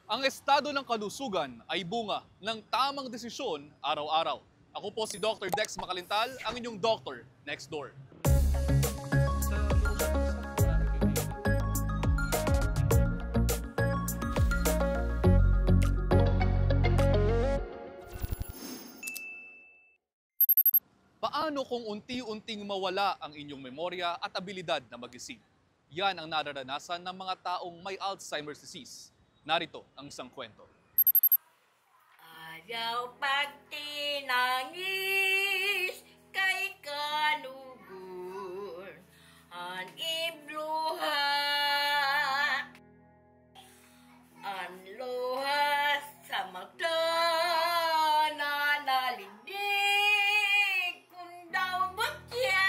Ang estado ng kalusugan ay bunga ng tamang desisyon araw-araw. Ako po si Dr. Dex Makalintal, ang inyong doctor next door. Paano kung unti-unting mawala ang inyong memorya at abilidad na mag-isip? Yan ang nararanasan ng mga taong may Alzheimer's disease. Narito ang isang kwento. Ayaw pag tinangis kay kalugur an ibluha an luha sa mata na nalinig kung daw butya.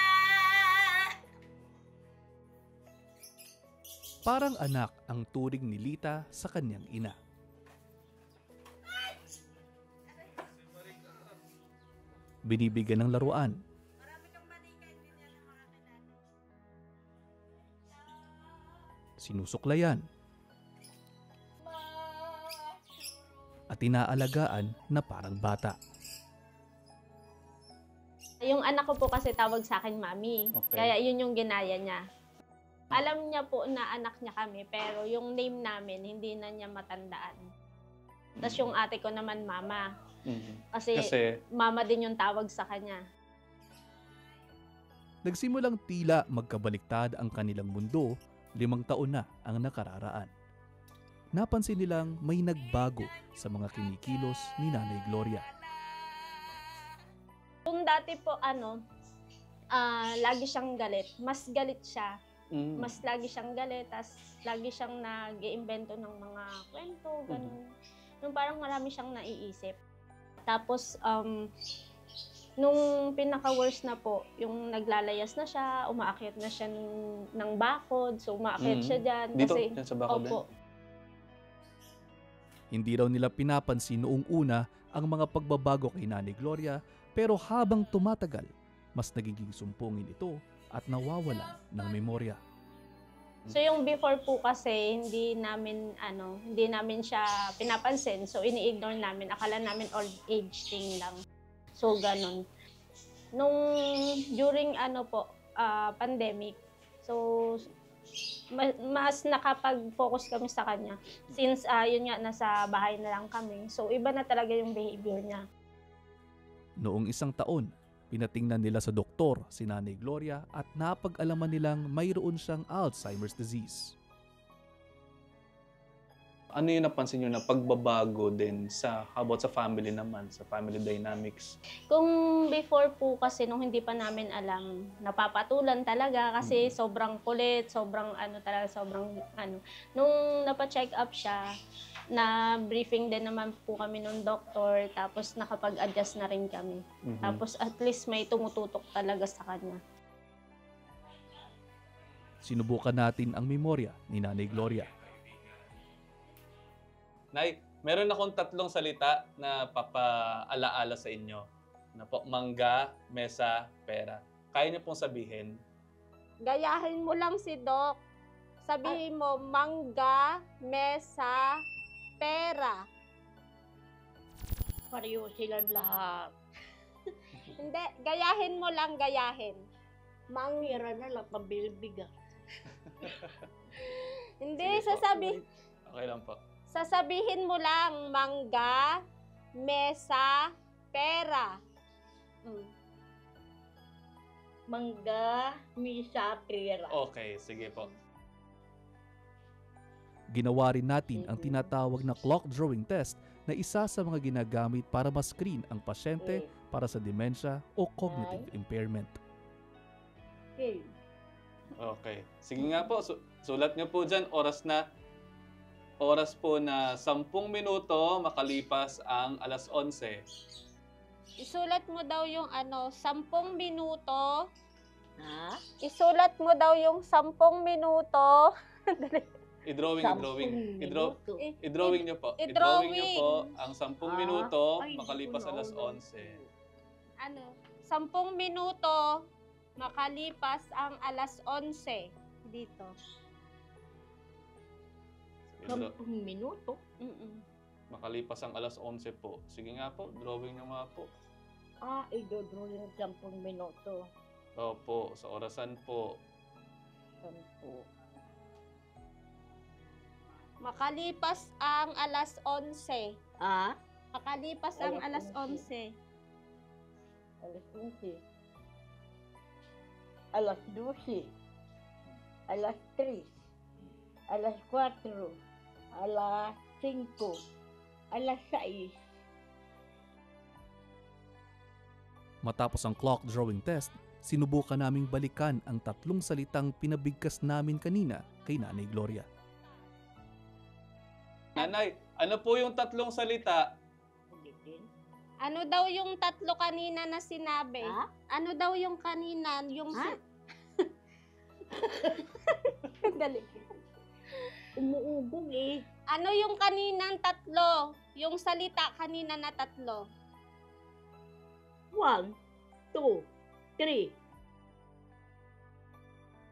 Parang anak ang turing ni Lita sa kanyang ina. Binibigyan ng laruan. Sinusuklayan. At inaalagaan na parang bata. Yung anak ko po kasi tawag sa akin mami. Okay. Kaya yun yung ginaya niya. Alam niya po na anak niya kami, pero yung name namin, hindi na niya matandaan. Tapos yung ate ko naman mama. Kasi mama din yung tawag sa kanya. Nagsimulang tila magkabaliktad ang kanilang mundo, 5 taon na ang nakararaan. Napansin nilang may nagbago sa mga kinikilos ni Nanay Gloria. Kung dati po lagi siyang galit. Mas galit siya. Mas lagi siyang galit, tas lagi siyang nag-iimbento ng mga kwento, ganun. Nung parang marami siyang naiisip. Tapos, nung pinaka-worst na po, yung naglalayas na siya, umaakyat na siya ng bakod, so umaakyat siya dyan. Dito? Kasi, Yan sa bakod opo. Hindi raw nila pinapansin noong una ang mga pagbabago kay Nanay Gloria, pero habang tumatagal, mas nagiging sumpungin ito at nawawalan ng memorya. So yung before po kasi hindi namin siya pinapansin. So ini-ignore namin. Akala namin old age thing lang. So ganun. Nung during pandemic, so mas nakapag-focus kami sa kanya. Since yun nga nasa bahay na lang kami. So iba na talaga yung behavior niya. Noong 1 taon, pinatingnan nila sa doktor si Nanay Gloria at napag-alaman nilang mayroon siyang Alzheimer's disease. Ano yung napansin nyo na pagbabago din how about sa family naman, sa family dynamics? Kung before po kasi nung hindi pa namin alam, napapatulan talaga kasi sobrang kulit, sobrang Nung napa-check up siya, na briefing din naman po kami nung doktor, tapos nakapag-adjust na rin kami. Tapos at least may tumututok talaga sa kanya. Sinubukan natin ang memorya ni Nanay Gloria. Nay, meron akong 3 salita na papaalaala sa inyo. Na po, mangga, mesa, pera. Kaya niyo pong sabihin? Gayahin mo lang si Doc. Sabihin mo, mangga, mesa, pera. Pareho silang lahat. Hindi, gayahin mo lang, gayahin. Pera na lang, pambilbiga. Hindi, Sige po. Okay lang po. sasabihin mo lang, mangga, mesa, pera. Mangga, misa, pera. Okay, sige po. Ginawa rin natin ang tinatawag na clock drawing test na isa sa mga ginagamit para ma-screen ang pasyente para sa dementia o cognitive impairment. Okay. Sige nga po, sulat niyo po dyan, oras po na 10 minuto makalipas ang 11:00. Isulat mo daw yung 10 minuto. Ha? Isulat mo daw yung 10 minuto. I-drawing niyo po. I-drawing niyo po ang 10 minuto makalipas alas 11. 10 minuto makalipas ang 11:00 dito. Sige Dra- 10 minuto. Mm-mm. Makalipas ang alas 11 po. Sige nga po, drawing nyo nga po. Idodro yung 10 minuto. Opo, sa orasan po. 10. Makalipas ang alas 11. Makalipas ang alas Alas 11. Alas 11. Alas 12. Alas 3. Alas 4. Alas 5. Alas 6. Matapos ang clock drawing test, sinubukan naming balikan ang 3 salitang pinabigkas namin kanina kay Nanay Gloria. Nanay, ano po yung 3 salita? Ulitin. Ano daw yung 3 kanina na sinabi? Ha? Ano daw yung kanina? Yung Ha? Dali. Umuubog eh. Ano yung kaninang 3? Yung salita kanina na 3. 1, 2, 3.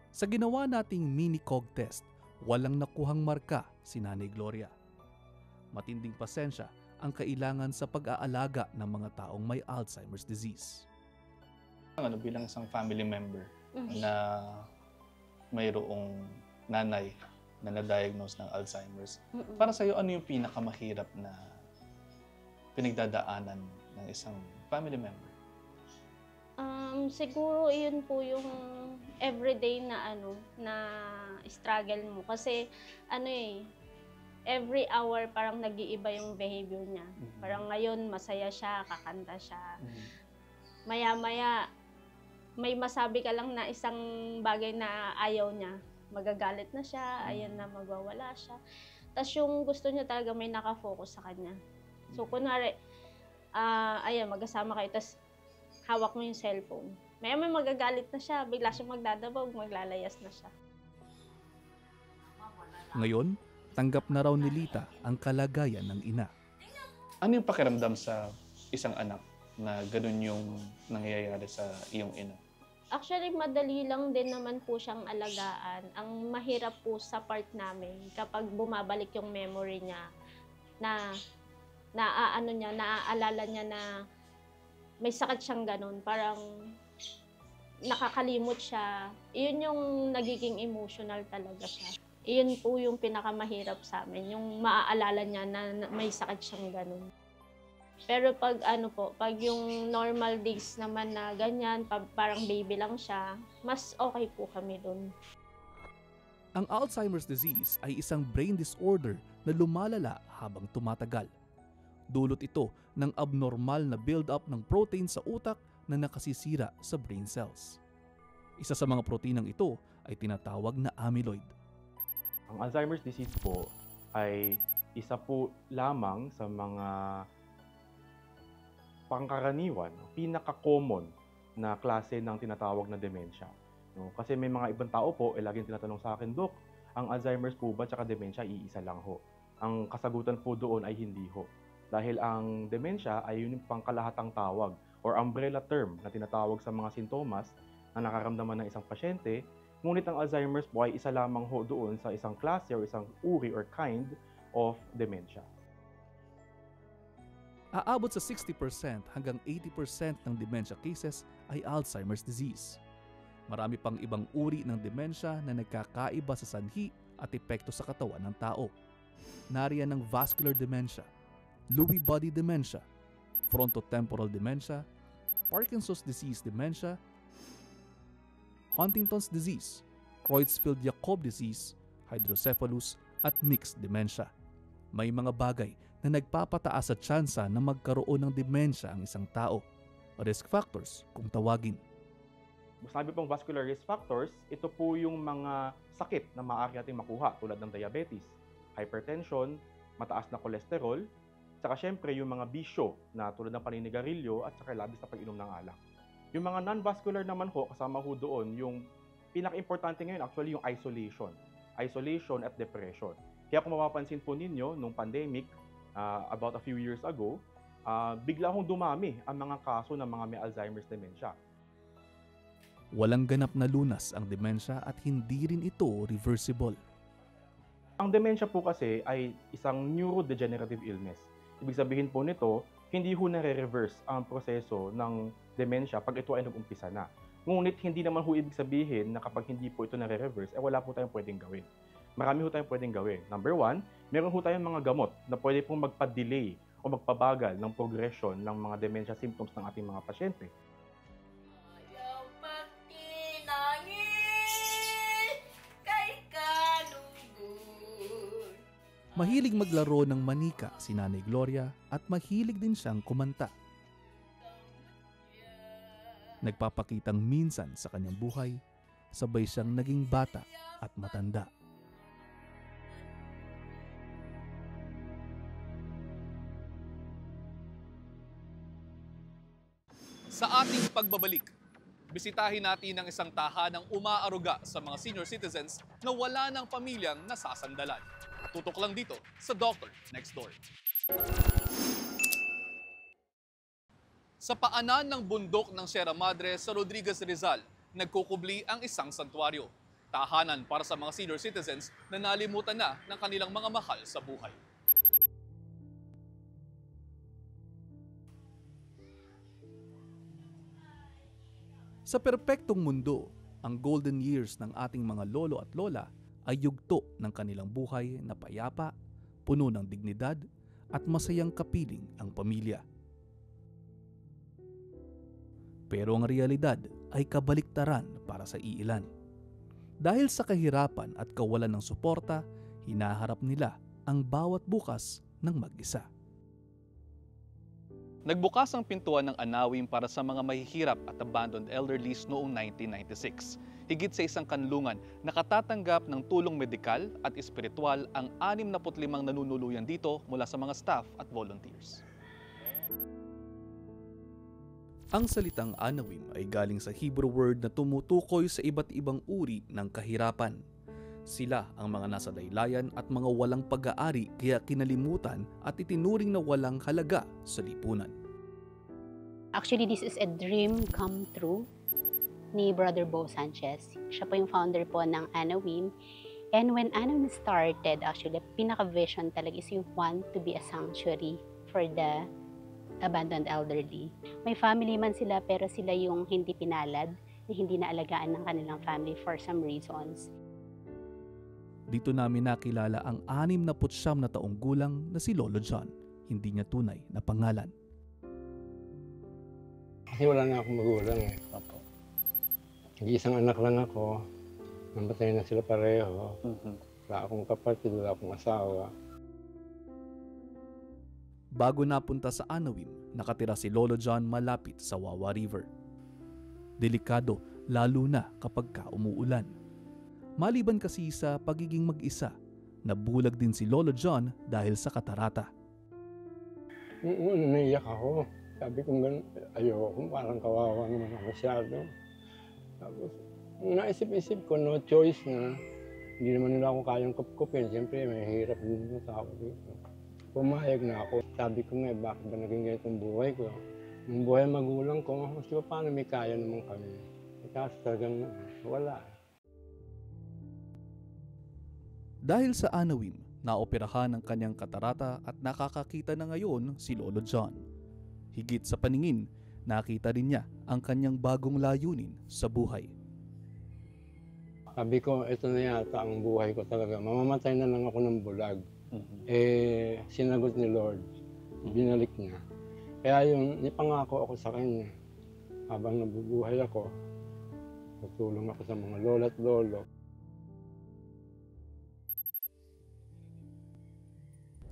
Sa ginawa nating mini-cog test, walang nakuhang marka si Nanay Gloria. Matinding pasensya ang kailangan sa pag-aalaga ng mga taong may Alzheimer's disease. Ano, bilang isang family member Mhm. na mayroong nanay na na-diagnose ng Alzheimer's, Mm-mm. para sa'yo, ano yung pinakamahirap na pinagdadaanan ng isang family member? Siguro iyon po yung everyday na struggle mo kasi every hour parang nag-iiba yung behavior niya. Parang ngayon masaya siya, kakanta siya. Maya-maya may masabi ka lang na isang bagay na ayaw niya. Magagalit na siya, ayan na magwawala siya. Tapos yung gusto niya talaga may nakafocus sa kanya. So kunwari, ayan, magkasama kayo, tapos hawak mo yung cellphone. May magagalit na siya, bigla siya magdadabog, maglalayas na siya. Ngayon, tanggap na raw ni Lita ang kalagayan ng ina. Ano yung pakiramdam sa isang anak na ganun yung nangyayari sa iyong ina? Actually, madali lang din naman po siyang alagaan. Ang mahirap po sa part namin, kapag bumabalik yung memory niya, naaalala niya na may sakit siyang ganun. Parang nakakalimot siya. Iyon yung nagiging emotional talaga siya. Iyon po yung pinakamahirap sa amin, yung maaalala niya na may sakit siyang ganun. Pero pag pag yung normal days naman na ganyan, parang baby lang siya, mas okay po kami dun. Ang Alzheimer's disease ay isang brain disorder na lumalala habang tumatagal. Dulot ito ng abnormal na build-up ng protein sa utak na nakasisira sa brain cells. Isa sa mga proteinang ito ay tinatawag na amyloid. Ang Alzheimer's disease po ay isa po lamang sa mga pangkaraniwan, pinaka-common na klase ng tinatawag na dementia. No? Kasi may mga ibang tao po, laging tinatanong sa akin, Dok, ang Alzheimer's po ba tsaka dementia, iisa lang ho? Ang kasagutan po doon ay hindi ho. Dahil ang dementia ay yun yung pangkalahatang tawag or umbrella term na tinatawag sa mga sintomas na nakaramdaman ng isang pasyente. Ngunit ang Alzheimer's po ay isa lamang ho doon sa isang klase or isang uri or kind of dementia. Aabot sa 60% hanggang 80% ng dementia cases ay Alzheimer's disease. Marami pang ibang uri ng dementia na nagkakaiba sa sanhi at epekto sa katawan ng tao. Nariyan ang vascular dementia, Lewy body dementia, frontotemporal dementia, Parkinson's disease dementia, Huntington's disease, Creutzfeldt-Jakob disease, hydrocephalus at mixed dementia. May mga bagay na nagpapataas sa tsansa na magkaroon ng demensya ang isang tao. Risk factors kung tawagin. Sabi pong vascular risk factors, ito po yung mga sakit na maaari natin makuha tulad ng diabetes, hypertension, mataas na kolesterol, saka syempre yung mga bisyo na tulad ng paninigarilyo at saka labis na pag-inom ng alak. Yung mga non-vascular naman ho, kasama ho doon, yung pinaka-importante ngayon actually yung isolation. Isolation at depression. Kaya kung mapapansin po ninyo, nung pandemic, about a few years ago, bigla hong dumami ang mga kaso ng mga may Alzheimer's dementia. Walang ganap na lunas ang demensya at hindi rin ito reversible. Ang dementia po kasi ay isang neurodegenerative illness. Ibig sabihin po nito, hindi ho nare-reverse ang proseso ng dementia pag ito ay nag-umpisa na. Ngunit hindi naman ho ibig sabihin na kapag hindi po ito nare-reverse, wala po tayong pwedeng gawin. Marami ho tayong pwedeng gawin. Number one, meron ho tayong mga gamot na pwede pong magpa-delay o magpabagal ng progression ng mga dementia symptoms ng ating mga pasyente. Ayaw magtinangin kay kalugon. Mahilig maglaro ng manika si Nanay Gloria at mahilig din siyang kumanta. Nagpapakitang minsan sa kanyang buhay, sabay siyang naging bata at matanda. Sa ating pagbabalik, bisitahin natin ang isang tahanang umaaruga sa mga senior citizens na wala ng pamilyang nasasandalan. Tutok lang dito sa Doctor Next Door. Sa paanan ng bundok ng Sierra Madre sa Rodriguez, Rizal, nagkukubli ang isang santuaryo. Tahanan para sa mga senior citizens na nalimutan na ng kanilang mga mahal sa buhay. Sa perpektong mundo, ang golden years ng ating mga lolo at lola ay yugto ng kanilang buhay na payapa, puno ng dignidad at masayang kapiling ang pamilya. Pero ang realidad ay kabaliktaran para sa iilan. Dahil sa kahirapan at kawalan ng suporta, hinaharap nila ang bawat bukas ng mag-isa. Nagbukas ang pintuan ng Anawim para sa mga mahihirap at abandoned elderlies noong 1996. Higit sa isang kanlungan, nakatatanggap ng tulong medikal at espiritual ang 65 nanunuluyan dito mula sa mga staff at volunteers. Ang salitang Anawim ay galing sa Hebrew word na tumutukoy sa iba't ibang uri ng kahirapan. Sila ang mga nasa laylayan at mga walang pag-aari kaya kinalimutan at itinuring na walang halaga sa lipunan. Actually, this is a dream come true ni Brother Bo Sanchez. Siya po yung founder po ng Anawim. And when Anawim started, actually, pinaka-vision talaga is you want to be a sanctuary for the abandoned elderly. May family man sila pero sila yung hindi pinalad, na hindi naalagaan ng kanilang family for some reasons. Dito namin nakilala ang 69 na taong gulang na si Lolo John. Hindi niya tunay na pangalan. Kasi wala na akong magulang eh. Opo. Nag-iisang anak lang ako. Namatay na sila pareho. Wala akong kapatid, wala akong asawa. Bago napunta sa Anawim, nakatira si Lolo John malapit sa Wawa River. Delikado lalo na kapag umuulan. Maliban kasi sa pagiging mag-isa, nabulag din si Lolo John dahil sa katarata. Naiyak ako. Sabi ko ayoko, parang kawawa naman ako masyado. Tapos, naisip-isip ko, no choice na. Hindi naman nila ako kayang kupkupin. Siyempre, may hirap din yung tao dito. Pumayag na ako. Sabi ko nga, bakit ba naging ganito ang buhay ko? Nung buhay magulang ko, mas di ba paano may kaya naman kami? Kasi talagang wala. Dahil sa Anawim, naoperahan ang kanyang katarata at nakakakita na ngayon si Lolo John. Higit sa paningin, nakita rin niya ang kanyang bagong layunin sa buhay. Sabi ko, ito na yata ang buhay ko talaga. Mamamatay na lang ako ng bulag. Sinagot ni Lord. Binalik niya. Kaya yun, nipangako ako sa kanya. Habang nabubuhay ako, tutulong ako sa mga lola at lolo.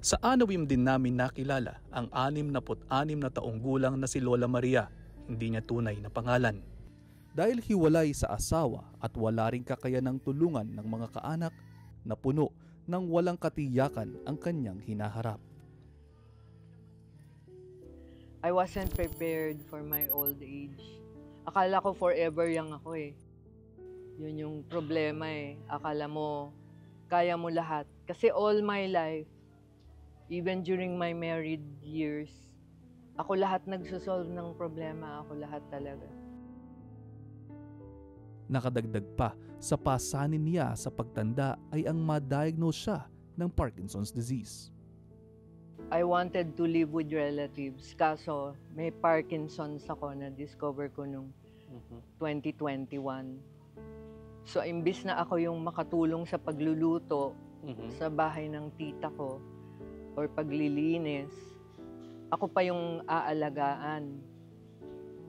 Sa Anawim din namin nakilala ang 66 na taong gulang na si Lola Maria, hindi niya tunay na pangalan. Dahil hiwalay sa asawa at wala ring kakayanang tulungan ng mga kaanak, na puno ng walang katiyakan ang kanyang hinaharap. I wasn't prepared for my old age. Akala ko forever young ako eh. Yun yung problema eh. Akala mo, kaya mo lahat. Kasi all my life, even during my married years, ako lahat nagsosolve ng problema. Ako lahat talaga. Nakadagdag pa sa pasanin niya sa pagtanda ay ang ma-diagnose siya ng Parkinson's disease. I wanted to live with relatives, kaso may Parkinson's ako na discover ko nung 2021. So imbis na ako yung makatulong sa pagluluto sa bahay ng tita ko or paglilinis, ako pa yung aalagaan.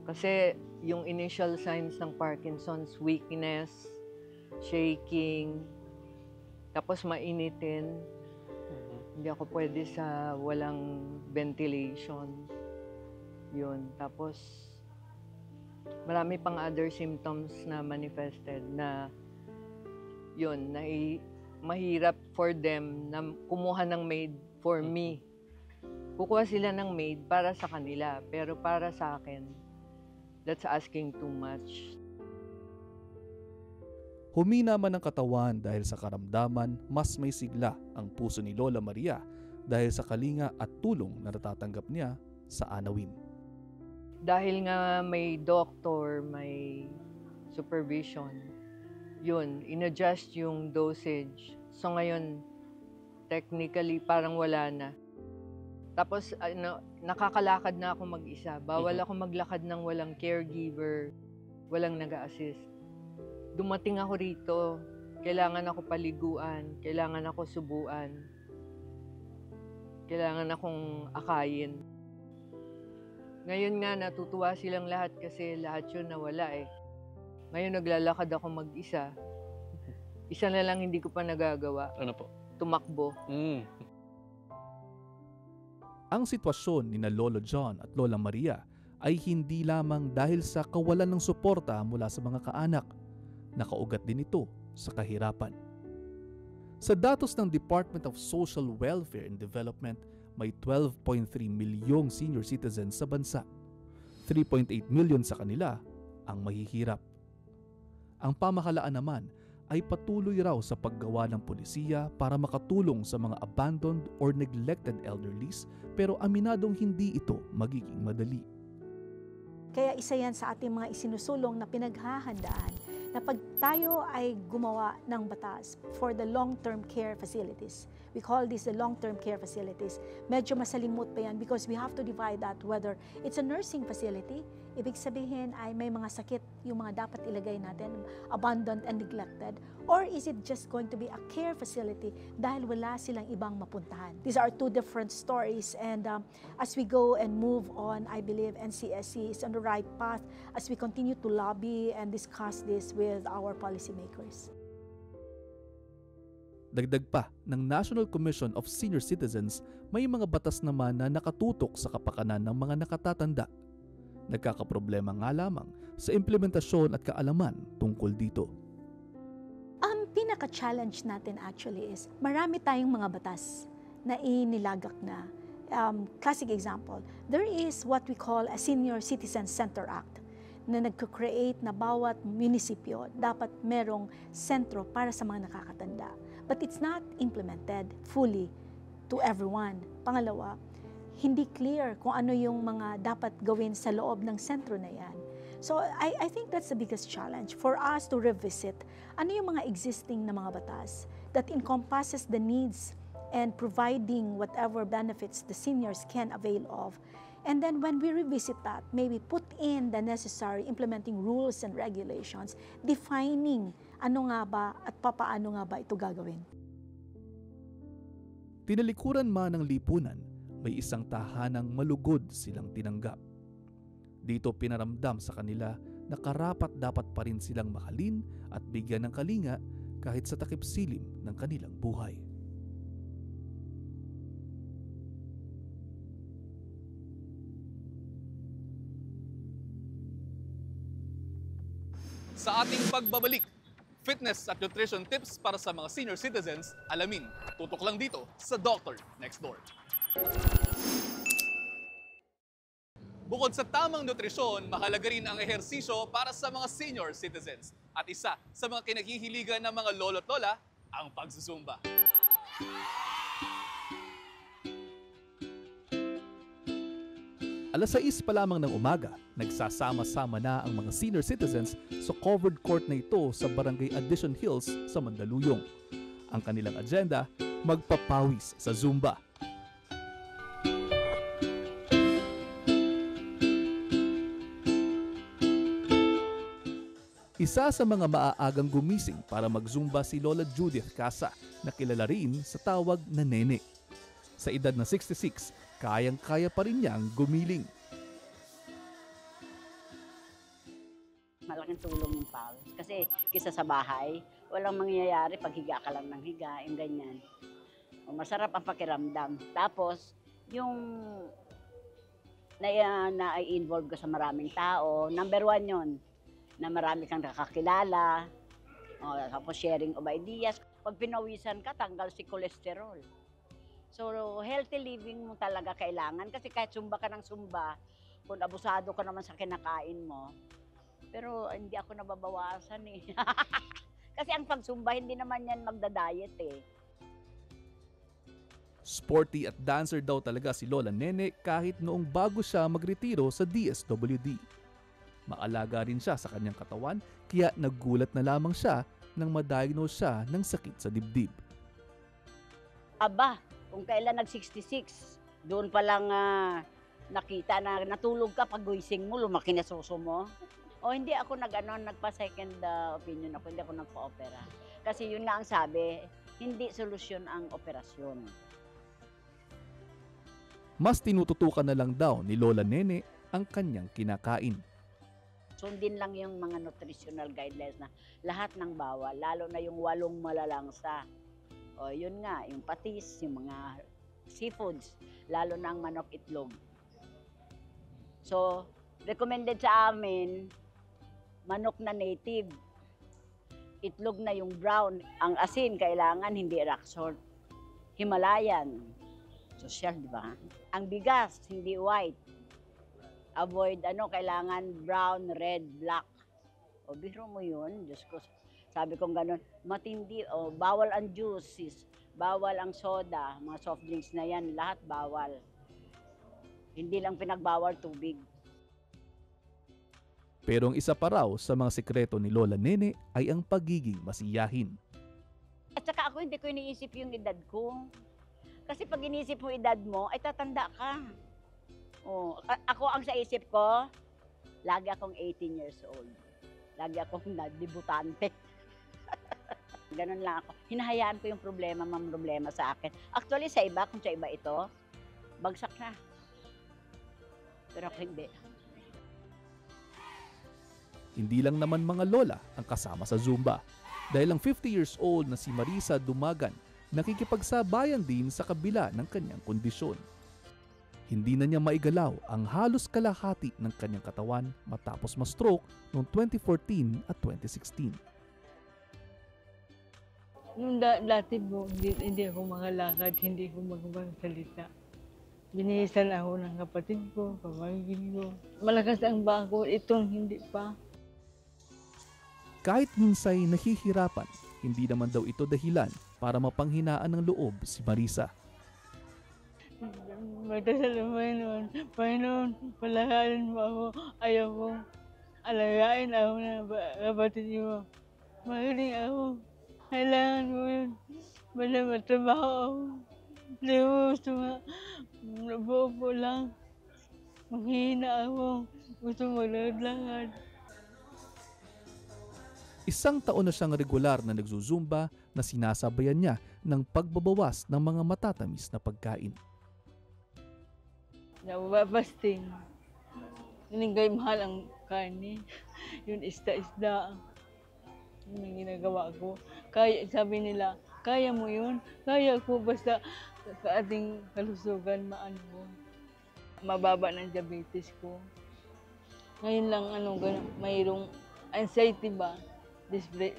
Kasi yung initial signs ng Parkinson's, weakness, shaking, tapos mainitin. Hindi ako pwede sa walang ventilation. Yun. Tapos, marami pang other symptoms na manifested na yun, na mahirap for them na kumuha ng maid for me. Kukuha sila ng maid para sa kanila, pero para sa akin, that's asking too much. Humina man ang katawan dahil sa karamdaman, mas may sigla ang puso ni Lola Maria dahil sa kalinga at tulong na natatanggap niya sa Anawim. Dahil nga may doctor, may supervision, yun, in-adjust yung dosage. So ngayon, technically, parang wala na. Tapos, nakakalakad na ako mag-isa. Bawal ako maglakad ng walang caregiver, walang nag-a-assist. Dumating ako rito, kailangan ako paliguan, kailangan ako subuan, kailangan akong akayin. Ngayon nga, natutuwa silang lahat kasi lahat yun nawala eh. Ngayon naglalakad ako mag-isa. Isa na lang hindi ko pa nagagawa. Ano po? Tumakbo. Ang sitwasyon ni na Lolo John at Lola Maria ay hindi lamang dahil sa kawalan ng suporta mula sa mga kaanak. Nakaugat din ito sa kahirapan. Sa datos ng Department of Social Welfare and Development, may 12.3 milyong senior citizens sa bansa. 3.8 million sa kanila ang mahihirap. Ang pamahalaan naman ay patuloy raw sa paggawa ng pulisiya para makatulong sa mga abandoned or neglected elderlies, pero aminadong hindi ito magiging madali. Kaya isa yan sa ating mga isinusulong na pinaghahandaan na pag tayo ay gumawa ng batas for the long-term care facilities. We call this the long-term care facilities. Medyo masalimut pa yan because we have to divide that whether it's a nursing facility, ibig sabihin ay may mga sakit yung mga dapat ilagay natin, abandoned and neglected, or is it just going to be a care facility dahil wala silang ibang mapuntahan? These are two different stories, and as we go and move on, I believe NCSC is on the right path as we continue to lobby and discuss this with our policymakers. Dagdag pa ng National Commission of Senior Citizens, may mga batas naman na nakatutok sa kapakanan ng mga nakatatanda. Nagkakaproblema nga lamang sa implementasyon at kaalaman tungkol dito. Ang pinaka-challenge natin actually is marami tayong mga batas na inilagak na. Classic example, there is what we call a Senior Citizen Center Act na nagko-create na bawat munisipyo dapat merong sentro para sa mga nakakatanda. But it's not implemented fully to everyone. Pangalawa, hindi clear kung ano yung mga dapat gawin sa loob ng sentro na yan. So I think that's the biggest challenge for us to revisit ano yung mga existing na mga batas that encompasses the needs and providing whatever benefits the seniors can avail of. And then when we revisit that, maybe put in the necessary implementing rules and regulations, defining ano nga ba at papaano nga ba ito gagawin. Tinalikuran man ng lipunan, may isang tahanang malugod silang tinanggap. Dito pinaramdam sa kanila na karapat-dapat pa rin silang mahalin at bigyan ng kalinga kahit sa takip silim ng kanilang buhay. Sa ating pagbabalik, fitness at nutrition tips para sa mga senior citizens, alamin, tutok lang dito sa Doctor Next Door. Bukod sa tamang nutrisyon, mahalaga rin ang ehersisyo para sa mga senior citizens. At isa sa mga kinahihiligan ng mga lolo't lola, ang pagsusumba. Alas 6 pa lamang ng umaga, nagsasama-sama na ang mga senior citizens sa covered court na ito sa Barangay Addition Hills sa Mandaluyong. Ang kanilang agenda, magpapawis sa Zumba. Isa sa mga maaagang gumising para mag-Zumba si Lola Judith Casa na kilala rin sa tawag na Nene. Sa edad na 66, kayang-kaya pa rin niyang gumiling. Malaking tulong yung pawis. Kasi kisa sa bahay, walang mangyayari pag higa ka lang ng higa, yung ganyan. O, masarap ang pakiramdam. Tapos, yung na-involve ka sa maraming tao, number 1 yun, na marami kang nakakilala, o, tapos sharing of ideas. Pag pinawisan ka, tanggal si cholesterol. So, healthy living mo talaga kailangan. Kasi kahit sumba ka ng sumba, kung abusado ka naman sa kinakain mo, pero hindi ako nababawasan eh. Kasi ang pagsumba, hindi naman yan magda-diet eh. Sporty at dancer daw talaga si Lola Nene kahit noong bago siya magretiro sa DSWD. Maalaga rin siya sa kanyang katawan kaya naggulat na lamang siya nang ma-diagnose siya ng sakit sa dibdib. Aba, kung kailan nag-66, doon pa lang nakita na natulog ka pag gising mo, lumaki na suso mo. O hindi ako nagpa-second opinion ako, hindi ako nagpa-opera. Kasi yun nga ang sabi, hindi solusyon ang operasyon. Mas tinututukan na lang daw ni Lola Nene ang kanyang kinakain. Sundin lang yung mga nutritional guidelines na lahat ng bawal, lalo na yung 8 malalangsa. O yun nga, yung patis, yung mga seafoods, lalo na ang manok itlog. So, recommended sa amin, manok na native, itlog na yung brown, ang asin kailangan hindi rock salt, Himalayan, social, di ba? Ang bigas, hindi white. Avoid, kailangan brown, red, black. O, biro mo yun, Diyos ko, sabi kong ganun, matindi, bawal ang juices, bawal ang soda, mga soft drinks na yan, lahat bawal. Hindi lang pinagbawal tubig. Pero ang isa pa raw sa mga sekreto ni Lola Nene ay ang pagiging masiyahin. At saka ako hindi ko iniisip yung edad ko. Kasi pag iniisip mo edad mo, ay tatanda ka. Oh, ako ang sa isip ko, lagi akong 18 years old. Lagi akong debutante. Ganun lang ako. Hinahayaan ko yung problema sa akin. Actually, sa iba, kung sa iba ito, bagsak na. Pero ako hindi. Hindi lang naman mga lola ang kasama sa Zumba. Dahil ang 50 years old na si Marisa Dumagan, nakikipagsabayan din sa kabila ng kanyang kondisyon. Hindi na niya maigalaw ang halos kalahati ng kanyang katawan matapos ma-stroke noong 2014 at 2016. Nung dati po, hindi ako makalakad, hindi ako magsalita. Binihisan ako ng kapatid ko, pamangkin ko. Malakas ang bako, itong hindi pa. Kahit minsay nahihirapan, hindi naman daw ito dahilan para mapanghinaan ng loob si Marisa. Magdasal ang Panginoon. Panginoon, palahanin mo ako. Ayaw ko. Alagain ako na kapatid mo. Magaling ako. Kailangan mo yun. Bala matrabaho ako. Hindi mo gusto nga. Nabuo lang. Maghihina ako. Gusto maglakad-lakad. 1 taon na siyang regular na nagzuzumba na sinasabayan niya ng pagbabawas ng mga matatamis na pagkain. Nababasting. Hiningay mahal ang karne. Yung isda-isda. Yun ang ginagawa ko. Kaya, sabi nila, kaya mo yun? Kaya ko basta sa ating kalusugan mababa ng diabetes ko. Ngayon lang mayroong anxiety ba?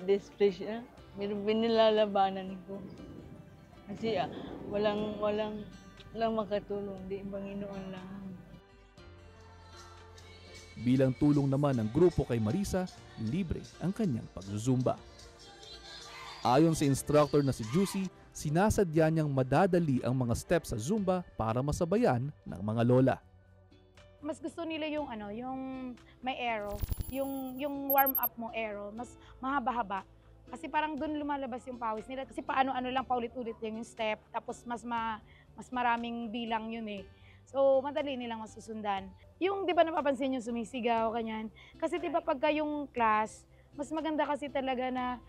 Depression. Mayroong binilalabanan ko. Kasi walang makatulong, di Panginoon lang. Bilang tulong naman ng grupo kay Marisa, libre ang kanyang pagzuzumba. Ayon sa instructor na si Juicy, sinasadya niyang madadali ang mga steps sa Zumba para masabayan ng mga lola. Mas gusto nila yung yung may arrow, yung warm up mo arrow, mas mahaba-haba Kasi parang doon lumalabas yung pawis nila. Kasi paano-ano lang, paulit-ulit yung step. Tapos mas maraming bilang yun eh. So, madali nilang masusundan. Yung, di ba napapansin yung sumisigaw, kanyan. Kasi di ba pagka yung class, mas maganda kasi talaga na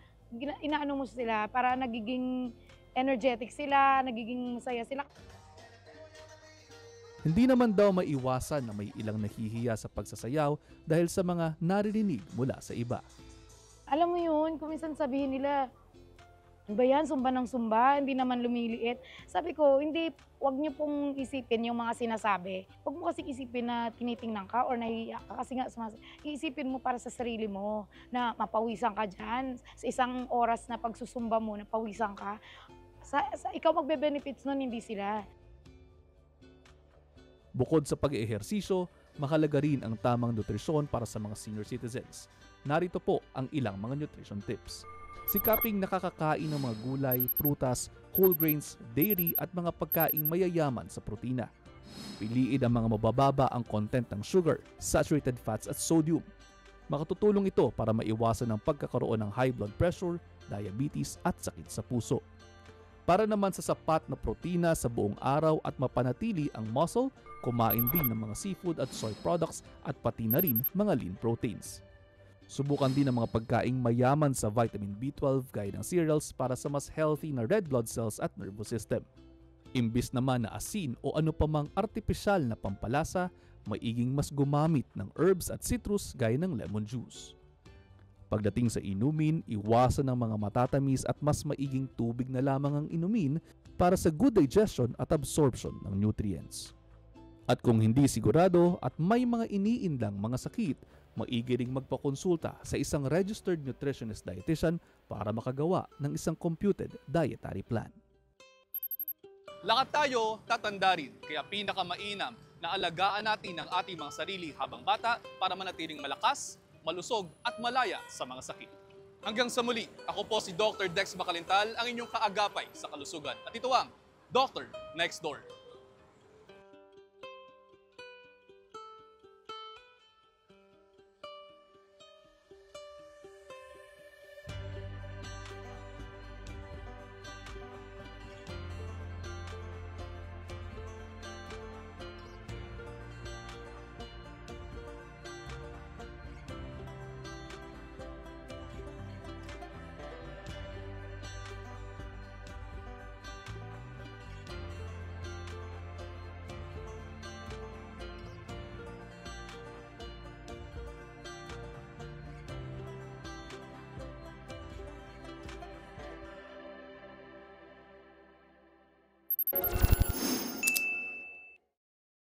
inaano mo sila para nagiging energetic sila, nagiging masaya sila. Hindi naman daw maiwasan na may ilang nahihiya sa pagsasayaw dahil sa mga naririnig mula sa iba. Alam mo yun, kung minsan sabihin nila, ano ba yan, sumba ng sumba, hindi naman lumiliit. Sabi ko, hindi, wag niyo pong isipin yung mga sinasabi. Huwag mo kasi isipin na tinitingnan ka or nahihiya ka kasi nga iisipin mo para sa sarili mo na mapawisan ka dyan. Sa isang oras na pagsusumba mo, napawisan ka. Ikaw magbe-benefits nun, hindi sila. Bukod sa pag-eehersisyo, mahalaga rin ang tamang nutrisyon para sa mga senior citizens. Narito po ang ilang mga nutrition tips. Sikaping nakakakain ng mga gulay, prutas, whole grains, dairy at mga pagkaing mayayaman sa protina. Piliin ang mga mabababa ang content ng sugar, saturated fats at sodium. Makatutulong ito para maiwasan ang pagkakaroon ng high blood pressure, diabetes at sakit sa puso. Para naman sa sapat na protina sa buong araw at mapanatili ang muscle, kumain din ng mga seafood at soy products at pati na rin mga lean proteins. Subukan din ang mga pagkaing mayaman sa vitamin B12 gaya ng cereals para sa mas healthy na red blood cells at nervous system. Imbis naman na asin o ano pa mang artipisyal na pampalasa, maiging mas gumamit ng herbs at citrus gaya ng lemon juice. Pagdating sa inumin, iwasan ang mga matatamis at mas maiging tubig na lamang ang inumin para sa good digestion at absorption ng nutrients. At kung hindi sigurado at may mga iniindang mga sakit, maigi ring magpakonsulta sa isang registered nutritionist dietitian para makagawa ng isang computed dietary plan. Lakat tayo, tatanda rin, kaya pinakamainam na alagaan natin ang ating mga sarili habang bata para manatiling malakas, malusog at malaya sa mga sakit. Hanggang sa muli, ako po si Dr. Dex Macalintal, ang inyong kaagapay sa kalusugan. At ito ang Dr. Next Door.